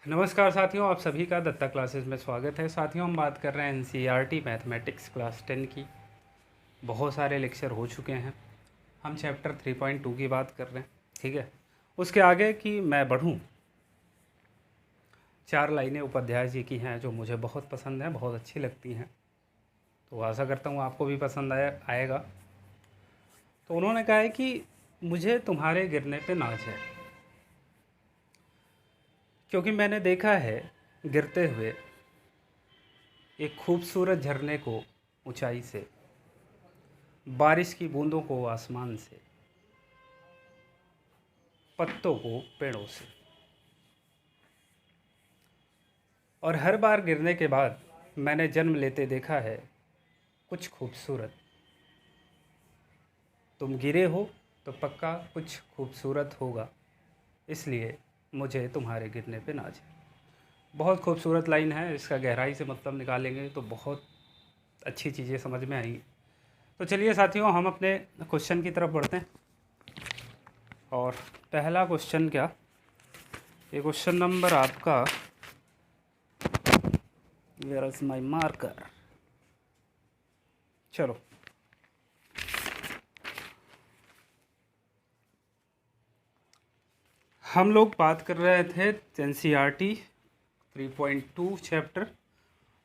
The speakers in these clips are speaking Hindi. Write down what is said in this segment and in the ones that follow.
नमस्कार साथियों, आप सभी का दत्ता क्लासेस में स्वागत है। साथियों, हम बात कर रहे हैं एनसीईआरटी मैथमेटिक्स क्लास 10 की। बहुत सारे लेक्चर हो चुके हैं। हम चैप्टर 3.2 की बात कर रहे हैं। ठीक है, उसके आगे की मैं बढ़ूं। 4 लाइनें उपाध्याय जी की हैं जो मुझे बहुत पसंद हैं, बहुत अच्छी लगती हैं। तो आशा करता हूँ आपको भी पसंद आएगा। तो उन्होंने कहा है कि मुझे तुम्हारे गिरने पे नाज है, क्योंकि मैंने देखा है गिरते हुए एक खूबसूरत झरने को ऊंचाई से, बारिश की बूंदों को आसमान से, पत्तों को पेड़ों से। और हर बार गिरने के बाद मैंने जन्म लेते देखा है कुछ खूबसूरत। तुम गिरे हो तो पक्का कुछ खूबसूरत होगा, इसलिए मुझे तुम्हारे गिरने पे नाज है। बहुत खूबसूरत लाइन है। इसका गहराई से मतलब निकालेंगे तो बहुत अच्छी चीज़ें समझ में आएंगी। तो चलिए साथियों, हम अपने क्वेश्चन की तरफ बढ़ते हैं। और पहला क्वेश्चन क्या, ये क्वेश्चन नंबर आपका, वेयर इज माय मार्कर। चलो, हम लोग बात कर रहे थे एनसीईआरटी 3.2 चैप्टर,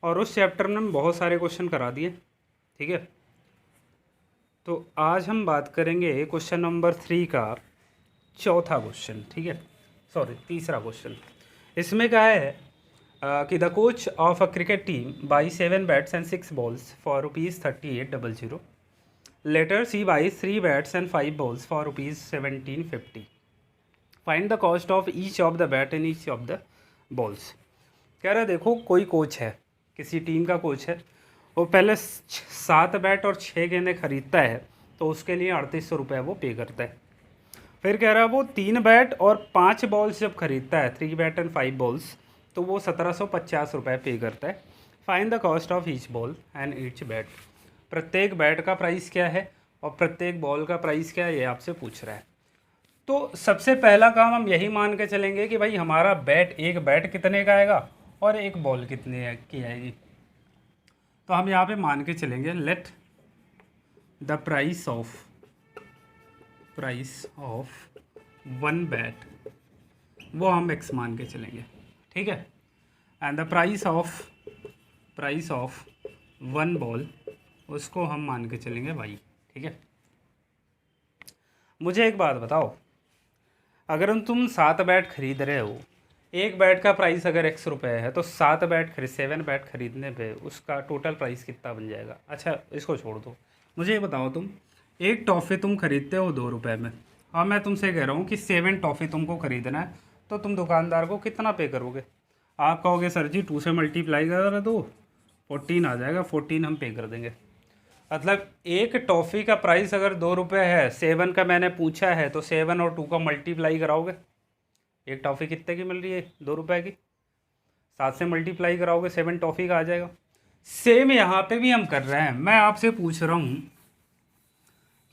और उस चैप्टर में हम बहुत सारे क्वेश्चन करा दिए। ठीक है, तो आज हम बात करेंगे क्वेश्चन नंबर 3 का चौथा क्वेश्चन। ठीक है, सॉरी, तीसरा क्वेश्चन। इसमें क्या है कि the coach of a cricket team buy 7 bats and 6 balls for ₹3800। Later she buy 3 bats and 5 balls for ₹1750। Find the cost of each of the bat and each of the balls. कह रहा है देखो, कोई कोच है, किसी टीम का कोच है, वो पहले 7 बैट और 6 गेंदें खरीदता है, तो उसके लिए 3800 वो पे करता है। फिर कह रहा है वो 3 बैट और 5 बॉल्स जब खरीदता है, 3 बैट एंड 5 बॉल्स, तो वो 1750 पे करता है। Find the cost of each ball and each bat. प्रत्येक बैट का प्राइस क्या है और प्रत्येक बॉल का प्राइस क्या है, ये आपसे पूछ रहा है। तो सबसे पहला काम हम यही मान के चलेंगे कि भाई हमारा एक बैट कितने का आएगा और एक बॉल कितने की आएगी। तो हम यहाँ पे मान के चलेंगे, let the price of one bat, वो हम एक्स मान के चलेंगे। ठीक है, and the price of one ball, उसको हम मान के चलेंगे वाई। ठीक है, मुझे एक बात बताओ, अगर तुम 7 बैट खरीद रहे हो, एक बैट का प्राइस अगर ₹X है, तो 7 बैट खरीदने पे उसका टोटल प्राइस कितना बन जाएगा। अच्छा, इसको छोड़ दो, मुझे ये बताओ, तुम एक टॉफ़ी तुम खरीदते हो ₹2 में, और मैं तुमसे कह रहा हूँ कि 7 टॉफ़ी तुमको खरीदना है, तो तुम दुकानदार को कितना पे करोगे। आप कहोगे सर जी 2 से मल्टीप्लाई कर दो, 14 आ जाएगा, 14 हम पे कर देंगे। मतलब एक टॉफ़ी का प्राइस अगर ₹2 है, 7 का मैंने पूछा है, तो 7 और 2 का मल्टीप्लाई कराओगे, एक टॉफ़ी कितने की मिल रही है, ₹2 की। 7 से मल्टीप्लाई कराओगे, 7 टॉफ़ी का आ जाएगा। सेम यहाँ पे भी हम कर रहे हैं। मैं आपसे पूछ रहा हूँ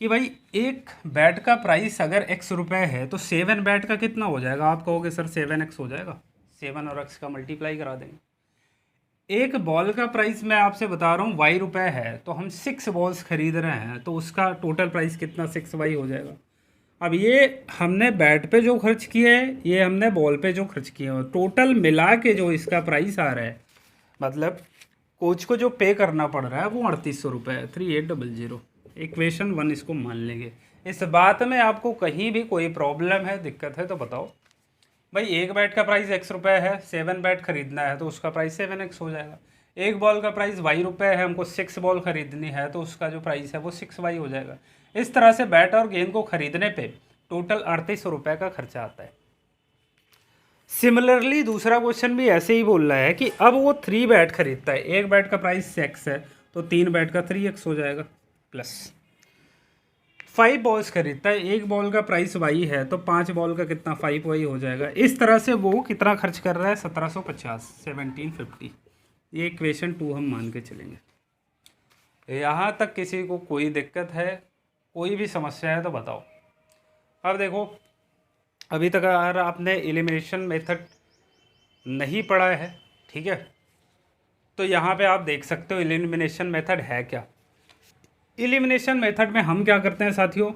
कि भाई एक बैट का प्राइस अगर ₹X है, तो 7 बैट का कितना हो जाएगा। आप कहोगे सर 7x हो जाएगा, 7 और x का मल्टीप्लाई करा देंगे। एक बॉल का प्राइस मैं आपसे बता रहा हूँ ₹Y है, तो हम 6 बॉल्स खरीद रहे हैं, तो उसका टोटल प्राइस कितना 6Y हो जाएगा। अब ये हमने बैट पे जो खर्च किए हैं, ये हमने बॉल पे जो खर्च किए हैं, टोटल मिला के जो इसका प्राइस आ रहा है, मतलब कोच को जो पे करना पड़ रहा है, वो ₹3800 है। 3800, इक्वेशन 1 इसको मान लेंगे। इस बात में आपको कहीं भी कोई प्रॉब्लम है, दिक्कत है तो बताओ। भाई एक बैट का प्राइस ₹X है, 7 बैट खरीदना है, तो उसका प्राइस 7x हो जाएगा। एक बॉल का प्राइस Y है, हमको 6 बॉल खरीदनी है, तो उसका जो प्राइस है वो 6Y हो जाएगा। इस तरह से बैट और गेंद को खरीदने पे टोटल ₹3800 का खर्चा आता है। सिमिलरली दूसरा क्वेश्चन भी ऐसे ही बोल रहा है कि अब वो 3 बैट खरीदता है, एक बैट का प्राइस x है, तो 3 बैट का 3x हो जाएगा, प्लस 5 बॉल्स खरीदता है, एक बॉल का प्राइस y है, तो 5 बॉल का कितना 5y हो जाएगा। इस तरह से वो कितना खर्च कर रहा है, 1750। ये इक्वेशन 2 हम मान के चलेंगे। यहाँ तक किसी को कोई दिक्कत है, कोई भी समस्या है तो बताओ। अब देखो, अभी तक अगर आपने एलिमिनेशन मेथड नहीं पढ़ा है, ठीक है, तो यहाँ पे आप देख सकते हो एलिमिनेशन मेथड है क्या। एलिमिनेशन मेथड में हम क्या करते हैं साथियों,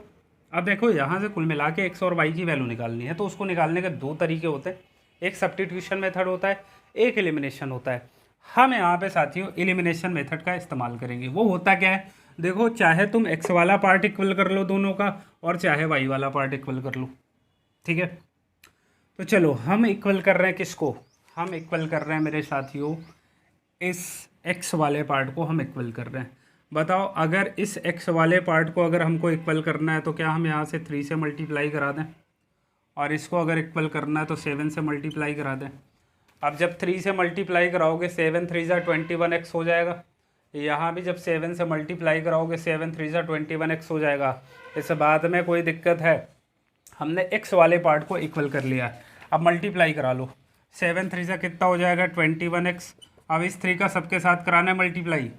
अब देखो यहाँ से कुल मिला के एक्स और वाई की वैल्यू निकालनी है, तो उसको निकालने के दो तरीके होते हैं, एक सब्स्टिट्यूशन मेथड होता है, एक एलिमिनेशन होता है। हम यहाँ पे साथियों एलिमिनेशन मेथड का इस्तेमाल करेंगे। वो होता क्या है, देखो चाहे तुम एक्स वाला पार्ट इक्वल कर लो दोनों का, और चाहे वाई वाला पार्ट इक्वल कर लो, ठीक है। तो चलो हम इक्वल कर रहे हैं किसको, हम इक्वल कर रहे हैं मेरे साथियों इस एक्स वाले पार्ट को हम इक्वल कर रहे हैं। बताओ अगर इस एक्स वाले पार्ट को अगर हमको इक्वल करना है तो क्या हम यहाँ से 3 से मल्टीप्लाई करा दें, और इसको अगर इक्वल करना है तो 7 से मल्टीप्लाई करा दें। अब जब 3 से मल्टीप्लाई कराओगे 7 3 ज़ा 21x हो जाएगा, यहाँ भी जब 7 से मल्टीप्लाई कराओगे 7 3 ज़ा 21x हो जाएगा। इस बात में कोई दिक्कत है, हमने x वाले पार्ट को इक्वल कर लिया है। अब मल्टीप्लाई करा लो, 7 3 ज़ा कितना हो जाएगा 21x। अब इस 3 का सबके साथ कराना है मल्टीप्लाई,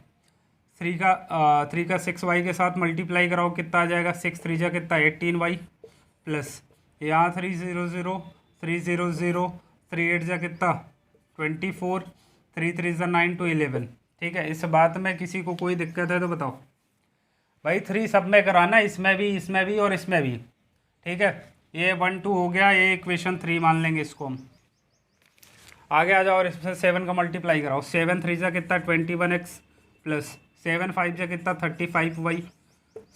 3 का 6y के साथ मल्टीप्लाई कराओ, कितना आ जाएगा 6 3 ज़ा कितना 18y, प्लस यहाँ 3 0 0 3 0 0 3 8 ज़ा कितना 24, 3 3 ज़ा 9 to 11, ठीक है। इस बात में किसी को कोई दिक्कत है तो बताओ भाई, 3 सब में कराना, इसमें भी और इसमें भी, ठीक है। ये 1 2 हो गया, ये इक्वेशन 3 मान लेंगे इसको हम। आगे आ जाओ और इसमें 7 का मल्टीप्लाई कराओ, 7 3 ज़ा कितना 21x, प्लस 7 5 ज़ा कितना 35y,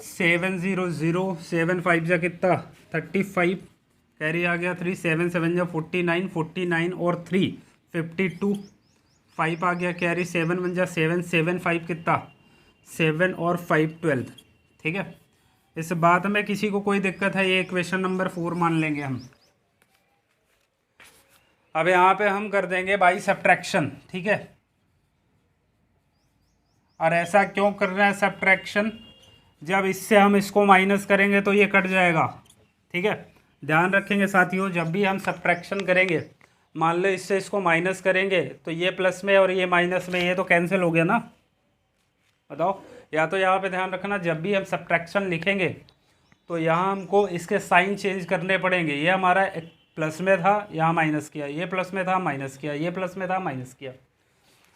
7 0 0 7 5 ज़ा कितना 35, कैरी आ गया 3, 7 7 ज़ा 49 49 और 3 52, 5 आ गया कैरी, 7 1 ज़ा 7 7 5 कितना 7 और 5 12, ठीक है। इस बात में किसी को कोई दिक्कत है, ये इक्वेशन नंबर 4 मान लेंगे हम। अब यहाँ पे हम कर देंगे बाई सब्ट्रैक्शन, ठीक है। और ऐसा क्यों कर रहे हैं सब्ट्रैक्शन, जब इससे हम इसको माइनस करेंगे तो ये कट जाएगा, ठीक है। ध्यान रखेंगे साथियों, जब भी हम सब्ट्रैक्शन करेंगे, मान लो इससे इसको माइनस करेंगे तो ये प्लस में और ये माइनस में, ये तो कैंसिल हो गया ना। बताओ, या तो यहाँ पे ध्यान रखना, जब भी हम सब्ट्रैक्शन लिखेंगे तो यहाँ हमको इसके साइन चेंज करने पड़ेंगे। ये हमारा प्लस में था, यहाँ माइनस किया, ये प्लस में था माइनस किया, ये प्लस में था माइनस किया।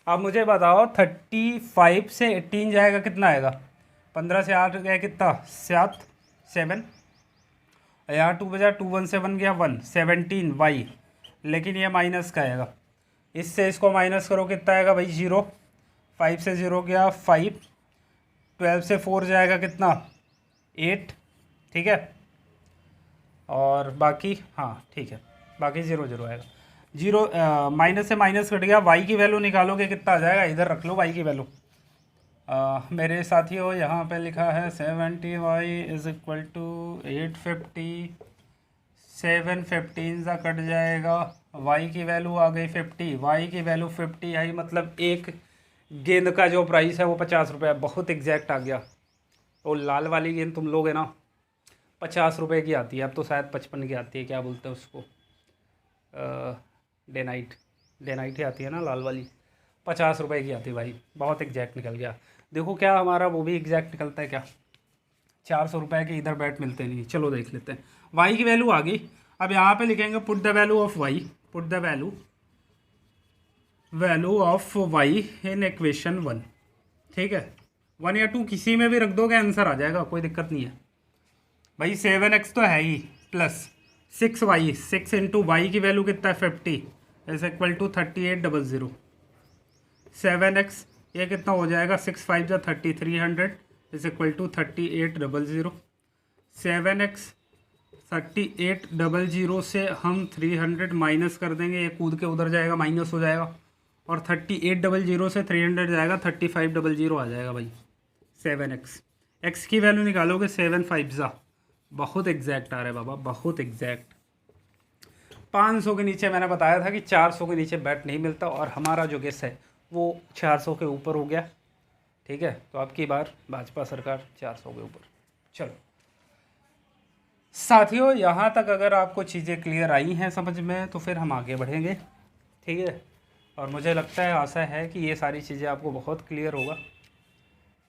अब मुझे बताओ 35 से 18 जाएगा कितना आएगा, 15 से 8 गया कितना 7 7, यहाँ 2 बजा 2 1 से 1 गया 1 17 वाई, लेकिन ये माइनस का आएगा। इससे इसको माइनस करो कितना आएगा भाई 0, 5 से 0 गया 5, 12 से 4 जाएगा कितना 8, ठीक है। और बाकी हाँ ठीक है, बाकी 0 0 आएगा, 0 माइनस से माइनस कट गया। वाई की वैल्यू निकालोगे कितना आ जाएगा, इधर रख लो वाई की वैल्यू। मेरे साथियों यहाँ पे लिखा है 70y इज इक्वल टू 850, 7 15 सा कट जाएगा, वाई की वैल्यू आ गई 50, वाई की वैल्यू 50 आई, मतलब एक गेंद का जो प्राइस है वो 50 रुपये, बहुत एग्जैक्ट आ गया। और लाल वाली गेंद तुम लोग है ना 50 रुपये की आती है, अब तो शायद 55 की आती है, क्या बोलते हैं उसको, डे नाइट ही आती है ना लाल वाली, 50 रुपये की आती है भाई, बहुत एग्जैक्ट निकल गया। देखो क्या हमारा वो भी एग्जैक्ट निकलता है क्या, 400 रुपये के इधर बैट मिलते नहीं। चलो देख लेते हैं, वाई की वैल्यू आ गई। अब यहाँ पे लिखेंगे put the value of y, put the value of y in equation 1, ठीक है। 1 या 2 किसी में भी रख दोगे आंसर आ जाएगा, कोई दिक्कत नहीं है भाई। 7x तो है ही, प्लस 6y, 6 इंटू वाई की वैल्यू कितना है 50 इज इक्वल टू 3800, 7x ये कितना हो जाएगा 6 5 जा 30, 300 इज इक्वल टू 3800, 7x 3800 से हम 300 माइनस कर देंगे, ये कूद के उधर जाएगा माइनस हो जाएगा, और 3800 से 300 जाएगा 3500 आ जाएगा भाई 7x। x की वैल्यू निकालोगे 7 5 जा, बहुत एग्जैक्ट आ रहा है बाबा, बहुत एग्जैक्ट। 500 के नीचे मैंने बताया था कि 400 के नीचे बैट नहीं मिलता, और हमारा जो गेस है वो 400 के ऊपर हो गया, ठीक है। तो अब की बार भाजपा सरकार 400 के ऊपर। चलो साथियों, यहाँ तक अगर आपको चीज़ें क्लियर आई हैं समझ में तो फिर हम आगे बढ़ेंगे, ठीक है। और मुझे लगता है, आशा है कि ये सारी चीज़ें आपको बहुत क्लियर होगा,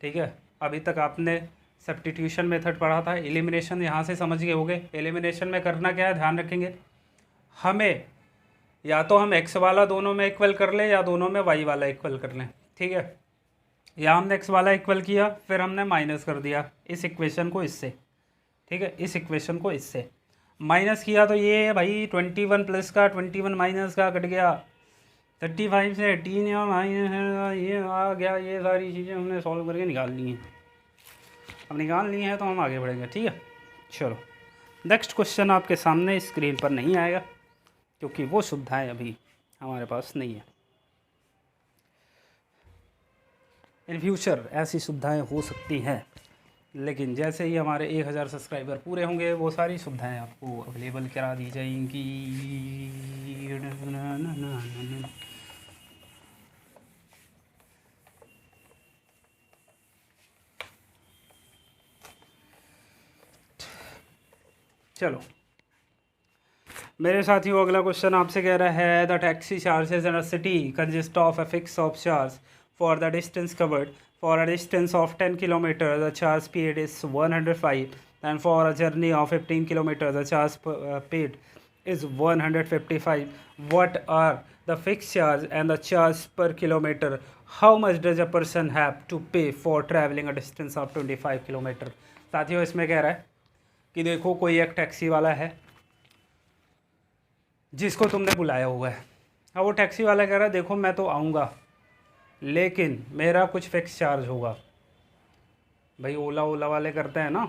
ठीक है। अभी तक आपने सब्स्टिट्यूशन मेथड पढ़ा था, एलिमिनेशन यहाँ से समझ गए होगे। एलिमिनेशन में करना क्या है ध्यान रखेंगे, हमें या तो हम x वाला दोनों में इक्वल कर लें या दोनों में y वाला इक्वल कर लें, ठीक है। या हमने x वाला इक्वल किया, फिर हमने माइनस कर दिया इस इक्वेशन को इससे, ठीक है, इस इक्वेशन को इससे माइनस किया तो ये है भाई 21 प्लस का 21 माइनस का कट गया 35 से 18 या माइनस ये आ गया। ये सारी चीज़ें हमने सॉल्व करके निकाल ली हैं, अब निकाल ली हैं तो हम आगे बढ़ेंगे, ठीक है। चलो नेक्स्ट क्वेश्चन आपके सामने स्क्रीन पर नहीं आएगा क्योंकि वो सुविधाएं अभी हमारे पास नहीं है। इन फ्यूचर ऐसी सुविधाएं हो सकती हैं, लेकिन जैसे ही हमारे 1000 सब्सक्राइबर पूरे होंगे वो सारी सुविधाएं आपको अवेलेबल करा दी जाएंगी। चलो मेरे साथियों, अगला क्वेश्चन आपसे कह रहा है the taxi charges in a city consist of a fix of charge for the distance covered for a distance of 10 kilometre the charge paid is 105 and for a journey of 15 kilometre the charge paid is 155. What are the fixed charge and the charge per kilometer? How much does a person have to pay for traveling a distance of 25 kilometre? साथियों इसमें कह रहा है कि देखो कोई एक टैक्सी वाला है जिसको तुमने बुलाया हुआ है। अब वो टैक्सी वाला कह रहा है देखो मैं तो आऊँगा लेकिन मेरा कुछ फिक्स चार्ज होगा। भाई ओला वाले करते हैं ना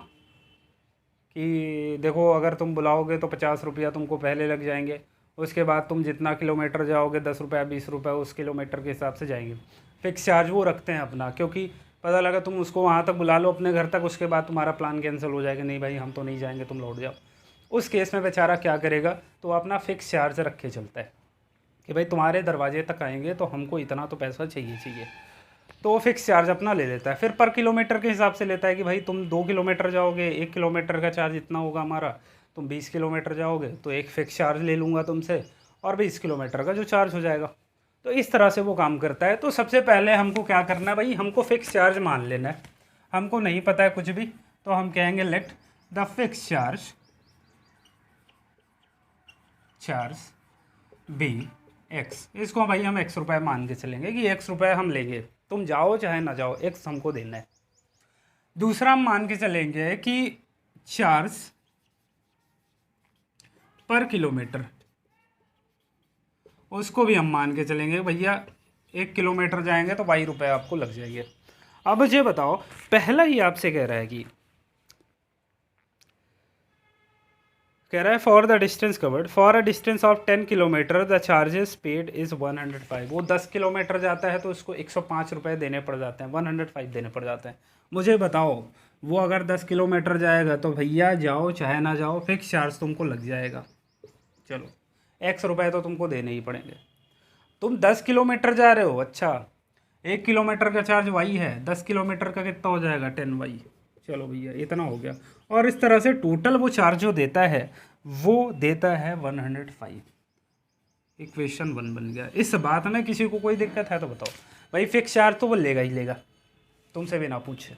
कि देखो अगर तुम बुलाओगे तो 50 रुपया तुमको पहले लग जाएंगे, उसके बाद तुम जितना किलोमीटर जाओगे 10 रुपया 20 रुपया उस किलोमीटर के हिसाब से जाएंगे। फिक्स चार्ज वो रखते हैं अपना, क्योंकि पता लगा तुम उसको वहाँ तक बुला लो अपने घर तक, उसके बाद तुम्हारा प्लान कैंसिल हो जाएगा, नहीं भाई हम तो नहीं जाएंगे तुम लौट जाओ। उस केस में बेचारा क्या करेगा, तो अपना फ़िक्स चार्ज रखे चलता है कि भाई तुम्हारे दरवाजे तक आएंगे तो हमको इतना तो पैसा चाहिए, तो वो फिक्स चार्ज अपना ले लेता है। फिर पर किलोमीटर के हिसाब से लेता है कि भाई तुम 2 किलोमीटर जाओगे 1 किलोमीटर का चार्ज इतना होगा हमारा, तुम 20 किलोमीटर जाओगे तो एक फिक्स चार्ज ले लूँगा तुमसे और 20 किलोमीटर का जो चार्ज हो जाएगा। तो इस तरह से वो काम करता है। तो सबसे पहले हमको क्या करना है भाई, हमको फिक्स चार्ज मान लेना है। हमको नहीं पता है कुछ भी तो हम कहेंगे let the fix charge be x. इसको भाई हम x रुपये मान के चलेंगे कि x रुपये हम लेंगे, तुम जाओ चाहे ना जाओ x हमको देना है। दूसरा हम मान के चलेंगे कि चार्ज पर किलोमीटर, उसको भी हम मान के चलेंगे भैया 1 किलोमीटर जाएंगे तो 22 रुपये आपको लग जाएंगे। अब मुझे बताओ, पहला ही आपसे कह रहा है for the distance covered for a distance of 10 kilometre the charges paid is 105। वो 10 किलोमीटर जाता है तो उसको 105 रुपये देने पड़ जाते हैं, 105 देने पड़ जाते हैं। मुझे बताओ वो अगर 10 किलोमीटर जाएगा तो भैया जाओ चाहे ना जाओ फिक्स चार्ज तुमको लग जाएगा। चलो x रुपये तो तुमको देने ही पड़ेंगे। तुम 10 किलोमीटर जा रहे हो, अच्छा 1 किलोमीटर का चार्ज y है, 10 किलोमीटर का कितना हो जाएगा 10y। चलो भैया इतना हो गया, और इस तरह से टोटल वो चार्ज जो देता है वो देता है 105। इक्वेशन 1 बन गया। इस बात में किसी को कोई दिक्कत है तो बताओ। भाई फिक्स चार्ज तो वो लेगा ही लेगा, तुमसे भी ना पूछे।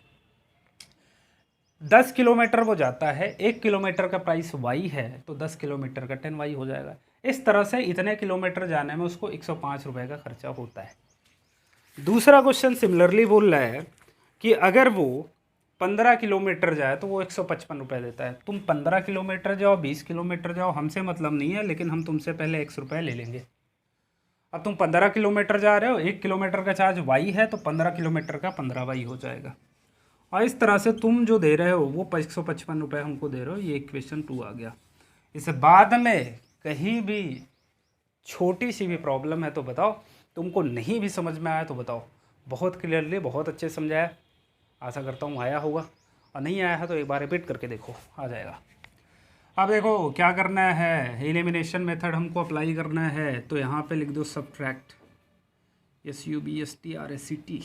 10 किलोमीटर वो जाता है, 1 किलोमीटर का प्राइस y है तो 10 किलोमीटर का 10y हो जाएगा। इस तरह से इतने किलोमीटर जाने में उसको 105 रुपये का खर्चा होता है। दूसरा क्वेश्चन सिमिलरली बोल रहा है कि अगर वो 15 किलोमीटर जाए तो वो 155 रुपये देता है। तुम 15 किलोमीटर जाओ 20 किलोमीटर जाओ हमसे मतलब नहीं है, लेकिन हम तुमसे पहले x रुपये ले लेंगे। अब तुम 15 किलोमीटर जा रहे हो, 1 किलोमीटर का चार्ज y है तो 15 किलोमीटर का 15y हो जाएगा। और इस तरह से तुम जो दे रहे हो वो 155 रुपये हमको दे रहे हो। ये इक्वेशन 2 आ गया। इस बाद में कहीं भी छोटी सी भी प्रॉब्लम है तो बताओ, तुमको नहीं भी समझ में आया तो बताओ। बहुत क्लियरली बहुत अच्छे समझाया, आशा करता हूँ आया होगा, और नहीं आया है तो एक बार रिपीट करके देखो आ जाएगा। अब देखो क्या करना है, एलिमिनेशन मेथड हमको अप्लाई करना है। तो यहाँ पे लिख दो सब्ट्रैक्ट, SUBSTRACT,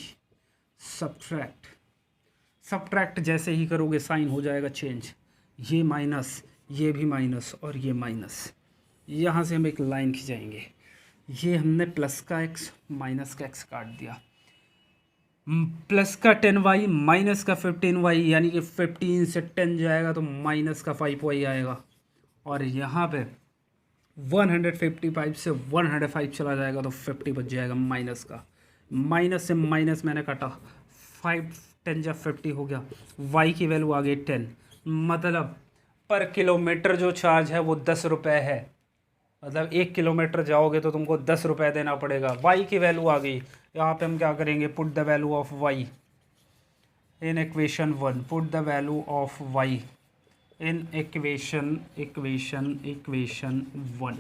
सब्ट्रैक्ट जैसे ही करोगे साइन हो जाएगा चेंज, ये माइनस ये भी माइनस और ये माइनस। यहाँ से हम एक लाइन खिंचाएंगे, ये हमने प्लस का x माइनस का x काट दिया, प्लस का 10y माइनस का 15y, यानी कि 15 से 10 जाएगा तो माइनस का 5y आएगा। और यहाँ पे 155 से 105 चला जाएगा तो 50 बच जाएगा माइनस का। माइनस से माइनस मैंने काटा, 5 10 जब 50 हो गया। वाई की वैल्यू आ गई 10, मतलब पर किलोमीटर जो चार्ज है वो 10 रुपये है। मतलब 1 किलोमीटर जाओगे तो तुमको 10 रुपये देना पड़ेगा। वाई की वैल्यू आ गई। यहाँ पे हम क्या करेंगे, put the value of y in equation 1। Put the value of y in equation 1।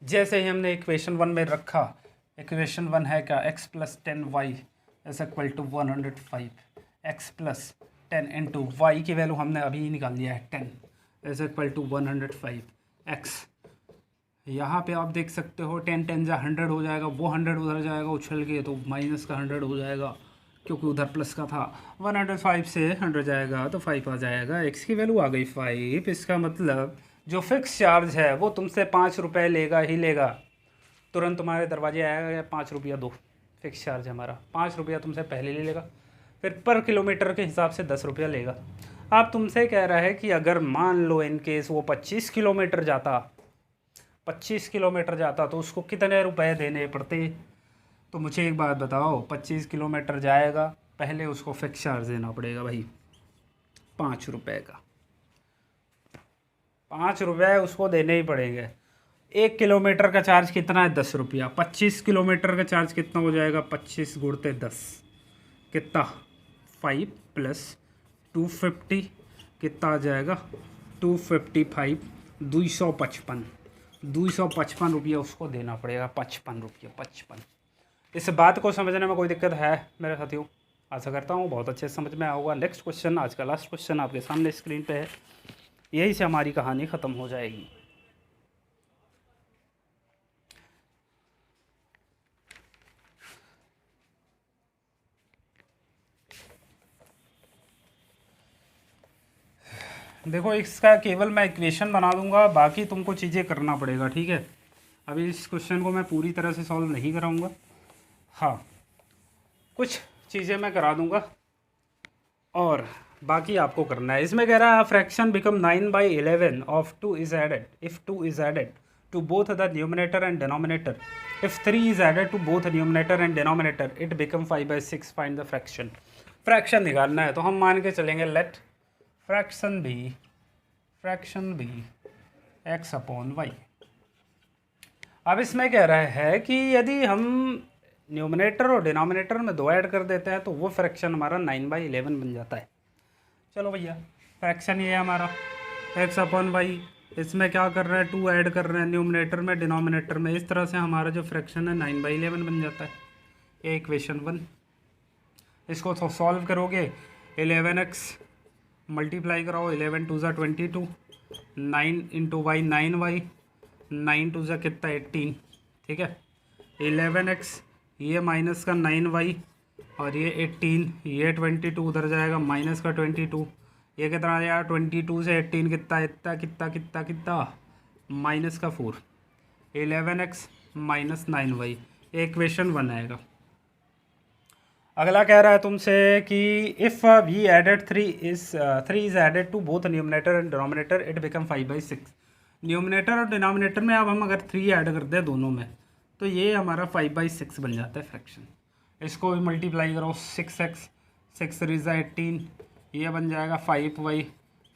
जैसे ही हमने इक्वेशन 1 में रखा, इक्वेशन 1 है क्या, x plus 10y is equal to 105। x plus 10 into y की वैल्यू हमने अभी ही निकाल लिया है 10 इज इक्वल टू 105 x। यहाँ पे आप देख सकते हो 10 10 जा 100 हो जाएगा, वो 100 उधर जाएगा उछल के तो माइनस का 100 हो जाएगा क्योंकि उधर प्लस का था। 105 से 100 जाएगा तो 5 आ जाएगा। x की वैल्यू आ गई 5। इसका मतलब जो फिक्स चार्ज है वो तुमसे 5 रुपये लेगा ही लेगा। तुरंत तुम्हारे दरवाजे आएगा 5 रुपया दो, फिक्स चार्ज है हमारा। 5 रुपया तुमसे पहले ले लेगा, फिर पर किलोमीटर के हिसाब से 10 रुपया लेगा। आप तुमसे कह रहा है कि अगर मान लो इन केस वो 25 किलोमीटर जाता तो उसको कितने रुपए देने पड़ते। तो मुझे एक बात बताओ, 25 किलोमीटर जाएगा, पहले उसको फिक्स चार्ज देना पड़ेगा भाई 5 रुपये का। 5 रुपये उसको देने ही पड़ेंगे। 1 किलोमीटर का चार्ज कितना है, 10 रुपया। 25 किलोमीटर का चार्ज कितना हो जाएगा, 25 गुणते 10 कितना, 5 प्लस 250 कितना आ जाएगा, 255 255 रुपया उसको देना पड़ेगा। 55 रुपया 55। इस बात को समझने में कोई दिक्कत है मेरे साथियों? आशा करता हूँ बहुत अच्छे से समझ में आया होगा। नेक्स्ट क्वेश्चन, आज का लास्ट क्वेश्चन आपके सामने स्क्रीन पे है। यही से हमारी कहानी ख़त्म हो जाएगी। देखो, इसका केवल मैं इक्वेशन बना दूंगा, बाकी तुमको चीज़ें करना पड़ेगा, ठीक है। अभी इस क्वेश्चन को मैं पूरी तरह से सॉल्व नहीं कराऊंगा, हाँ कुछ चीज़ें मैं करा दूंगा और बाकी आपको करना है। इसमें कह रहा है fraction become 9/11 of 2 is added if 2 is added to both the numerator and denominator. If 3 is added to both numerator and denominator it become 5/6। Find the fraction. Fraction निकालना है तो हम मान के चलेंगे let fraction be x upon y. अब इसमें कह रहा है कि यदि हम न्यूमिनेटर और डिनोमिनेटर में 2 ऐड कर देते हैं तो वो फ्रैक्शन हमारा 9/11 बन जाता है। चलो भैया, फ्रैक्शन ये है हमारा x अपॉन वाई। इसमें क्या कर रहे हैं, 2 ऐड कर रहे हैं न्यूमिनेटर में डिनोमिनेटर में। इस तरह से हमारा जो फ्रैक्शन है 9/11 बन जाता है। ये इक्वेशन 1। इसको तो सॉल्व करोगे, 11x मल्टीप्लाई कराओ, 11 2 ज़ा 22, 9 इंटू वाई 9y, 9 2 ज़ा कितना 18, ठीक है। 11x ये माइनस का 9y और ये 18, ये 22 उधर जाएगा माइनस का 22, ये कितना आ जाएगा 22 से 18 कितना माइनस का 4। 11x माइनस 9y, ये इक्वेशन 1 आएगा। अगला कह रहा है तुमसे कि if we added 3 is added to both numerator and denominator it become 5/6। Numerator और डिनोमिनेटर में अब हम अगर 3 ऐड कर दें दोनों में तो ये हमारा 5/6 बन जाता है फ्रैक्शन। इसको भी मल्टीप्लाई करो, 6x 6 3 ज़ा 18, ये बन जाएगा 5y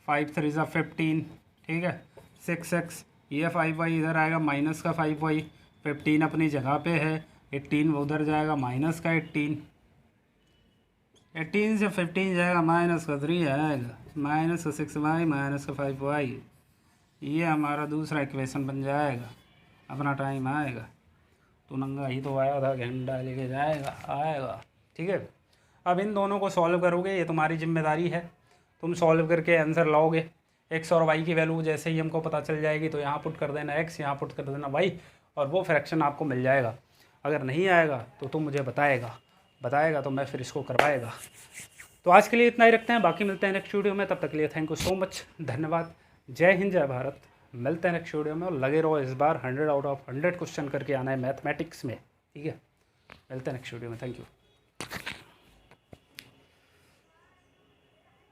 5 3 ज़ा 15, ठीक है। 6x ये 5y इधर आएगा माइनस का 5y, 15 अपनी जगह पे है, 18 उधर जाएगा माइनस का 18 से 15 जाएगा माइनस का 3 आएगा, माइनस का 6y माइनस का 5y। ये हमारा दूसरा इक्वेशन बन जाएगा। अपना टाइम आएगा तो नंगा ही तो आया था, घंटा लेके आएगा, ठीक है। अब इन दोनों को सॉल्व करोगे, ये तुम्हारी जिम्मेदारी है। तुम सॉल्व करके आंसर लाओगे। x और y की वैल्यू जैसे ही हमको पता चल जाएगी तो यहाँ पुट कर देना x, यहाँ पुट कर देना y और वो फ्रैक्शन आपको मिल जाएगा। अगर नहीं आएगा तो तुम मुझे बताएगा तो मैं फिर इसको करवाएगा। तो आज के लिए इतना ही रखते हैं, बाकी मिलते हैं नेक्स्ट वीडियो में। तब तक के लिए थैंक यू सो मच, धन्यवाद। जय हिंद जय भारत। मिलते हैं नेक्स्ट वीडियो में और लगे रहो, इस बार 100 आउट ऑफ 100 क्वेश्चन करके आना है मैथमेटिक्स में, ठीक है। मिलते हैं नेक्स्ट वीडियो में, थैंक यू।